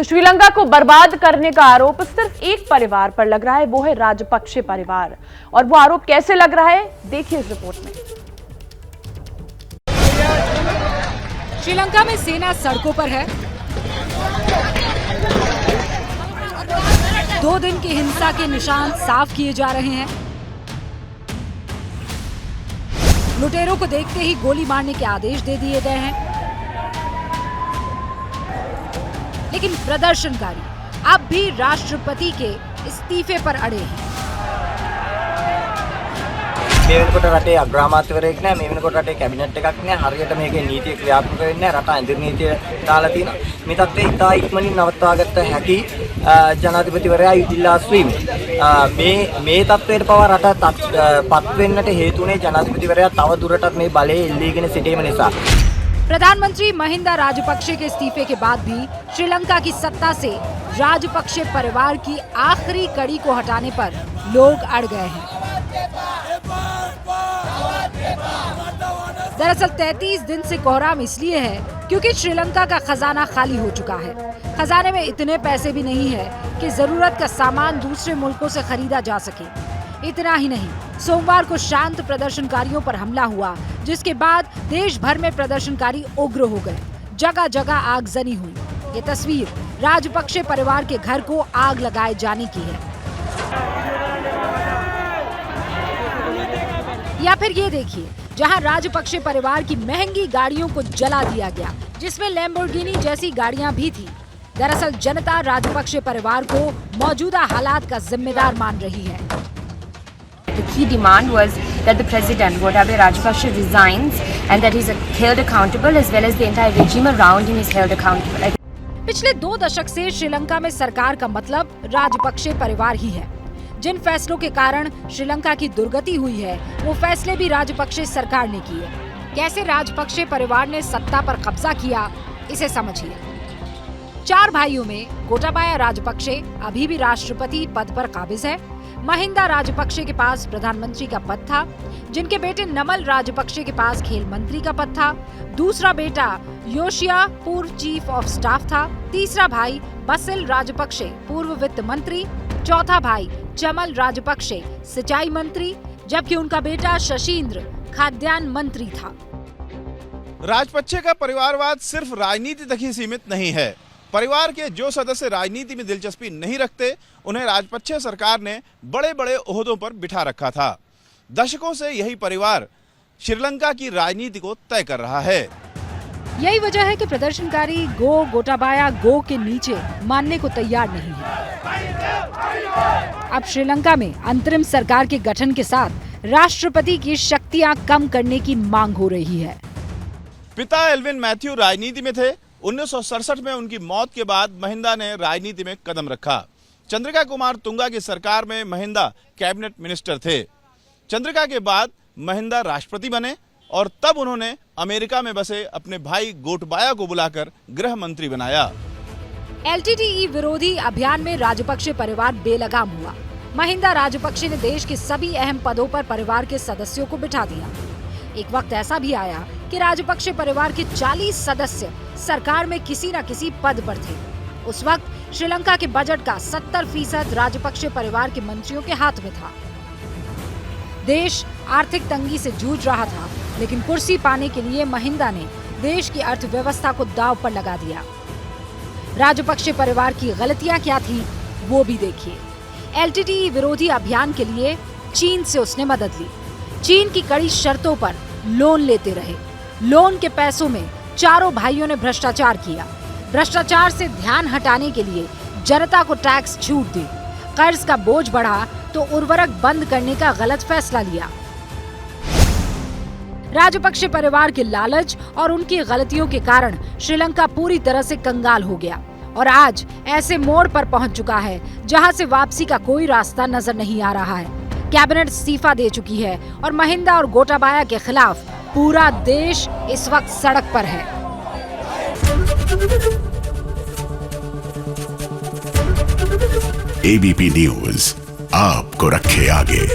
तो श्रीलंका को बर्बाद करने का आरोप सिर्फ एक परिवार पर लग रहा है, वो है राजपक्षे परिवार। और वो आरोप कैसे लग रहा है, देखिए इस रिपोर्ट में। श्रीलंका में सेना सड़कों पर है। 2 दिन की हिंसा के निशान साफ किए जा रहे हैं। लुटेरों को देखते ही गोली मारने के आदेश दे दिए गए हैं। लेकिन प्रदर्शनकारी अब भी राष्ट्रपति के इस्तीफे पर अड़े हैं। මේ වෙනකොට රටේ අග්‍රාමාත්‍යවරයෙක් නැහැ, මේ වෙනකොට රටේ කැබිනට් එකක් නැහැ, හරියට මේකේ නීතිය ක්‍රියාත්මක වෙන්නේ නැහැ, රට අඳුර නීතිය දාලා තියෙනවා. මේ තත්ත්වය ඉතා ඉක්මනින් නවත්වාගත්ත හැකි ජනාධිපතිවරයා ඉල්ලා ස්වීම්. මේ තත්ත්වයට පවා රට පත් වෙන්නට හේතු වුණේ ජනාධිපතිවරයා තව දුරටත් මේ බලය එල්ලීගෙන සිටීම නිසා. प्रधानमंत्री महिंदा राजपक्षे के इस्तीफे के बाद भी श्रीलंका की सत्ता से राजपक्षे परिवार की आखिरी कड़ी को हटाने पर लोग अड़ गए हैं। दरअसल 33 दिन से कोहराम इसलिए है क्योंकि श्रीलंका का खजाना खाली हो चुका है। खजाने में इतने पैसे भी नहीं है कि जरूरत का सामान दूसरे मुल्कों से खरीदा जा सके। इतना ही नहीं, सोमवार को शांत प्रदर्शनकारियों पर हमला हुआ, जिसके बाद देश भर में प्रदर्शनकारी उग्र हो गए। जगह जगह आगजनी हुई। ये तस्वीर राजपक्षे परिवार के घर को आग लगाए जाने की है। या फिर ये देखिए, जहां राजपक्षे परिवार की महंगी गाड़ियों को जला दिया गया, जिसमें लैम्बोर्गिनी जैसी गाड़ियां भी थी। दरअसल जनता राजपक्षे परिवार को मौजूदा हालात का जिम्मेदार मान रही है। The key demand was that the president, Gotabaya Rajapaksa, resigns and that he's held accountable, as well as the entire regime around him is held accountable. पिछले 2 दशक से श्रीलंका में सरकार का मतलब राजपक्षे परिवार ही है। जिन फैसलों के कारण श्रीलंका की दुर्गति हुई है, वो फैसले भी राजपक्षे सरकार ने किए। कैसे राजपक्षे परिवार ने सत्ता पर कब्जा किया, इसे समझिए। 4 भाइयों में गोटाबाया राजपक्षे अभी भी राष्ट्रपति पद पर काबिज है। महिंदा राजपक्षे के पास प्रधानमंत्री का पद था, जिनके बेटे नमल राजपक्षे के पास खेल मंत्री का पद था। दूसरा बेटा योशिया पूर्व चीफ ऑफ स्टाफ था। तीसरा भाई बसिल राजपक्षे पूर्व वित्त मंत्री। चौथा भाई चमल राजपक्षे सिंचाई मंत्री, जबकि उनका बेटा शशीन्द्र खाद्यान्न मंत्री था। राजपक्षे का परिवारवाद सिर्फ राजनीति तक ही सीमित नहीं है। परिवार के जो सदस्य राजनीति में दिलचस्पी नहीं रखते, उन्हें राजपक्षे सरकार ने बड़े बड़े ओहदों पर बिठा रखा था। दशकों से यही परिवार श्रीलंका की राजनीति को तय कर रहा है। यही वजह है कि प्रदर्शनकारी गोटाबाया के नीचे मानने को तैयार नहीं है। अब श्रीलंका में अंतरिम सरकार के गठन के साथ राष्ट्रपति की शक्तियां कम करने की मांग हो रही है। पिता एल्विन मैथ्यू राजनीति में थे। 1967 में उनकी मौत के बाद महिंदा ने राजनीति में कदम रखा। चंद्रिका कुमार तुंगा की सरकार में महिंदा कैबिनेट मिनिस्टर थे। चंद्रिका के बाद महिंदा राष्ट्रपति बने और तब उन्होंने अमेरिका में बसे अपने भाई गोटबाया को बुलाकर गृह मंत्री बनाया। LTTE विरोधी अभियान में राजपक्षे परिवार बेलगाम हुआ। महिंदा राजपक्षे ने देश के सभी अहम पदों पर परिवार के सदस्यों को बिठा दिया। एक वक्त ऐसा भी आया कि राजपक्षे परिवार के 40 सदस्य सरकार में किसी न किसी पद पर थे। उस वक्त श्रीलंका के बजट का 70% राजपक्षे परिवार के मंत्रियों के हाथ में था। देश आर्थिक तंगी से जूझ रहा था, लेकिन कुर्सी पाने के लिए महिंदा ने देश की अर्थव्यवस्था को दांव पर लगा दिया। राजपक्षे परिवार की गलतियां क्या थी, वो भी देखिए। LTTE विरोधी अभियान के लिए चीन से उसने मदद ली। चीन की कड़ी शर्तों पर लोन लेते रहे। लोन के पैसों में चारों भाइयों ने भ्रष्टाचार किया। भ्रष्टाचार से ध्यान हटाने के लिए जनता को टैक्स छूट दी। कर्ज का बोझ बढ़ा तो उर्वरक बंद करने का गलत फैसला लिया। राजपक्षे परिवार के लालच और उनकी गलतियों के कारण श्रीलंका पूरी तरह से कंगाल हो गया और आज ऐसे मोड़ पर पहुंच चुका है जहां से वापसी का कोई रास्ता नजर नहीं आ रहा है। कैबिनेट इस्तीफा दे चुकी है और महिंदा और गोटाबाया के खिलाफ पूरा देश इस वक्त सड़क पर है। ABP न्यूज आपको रखे आगे।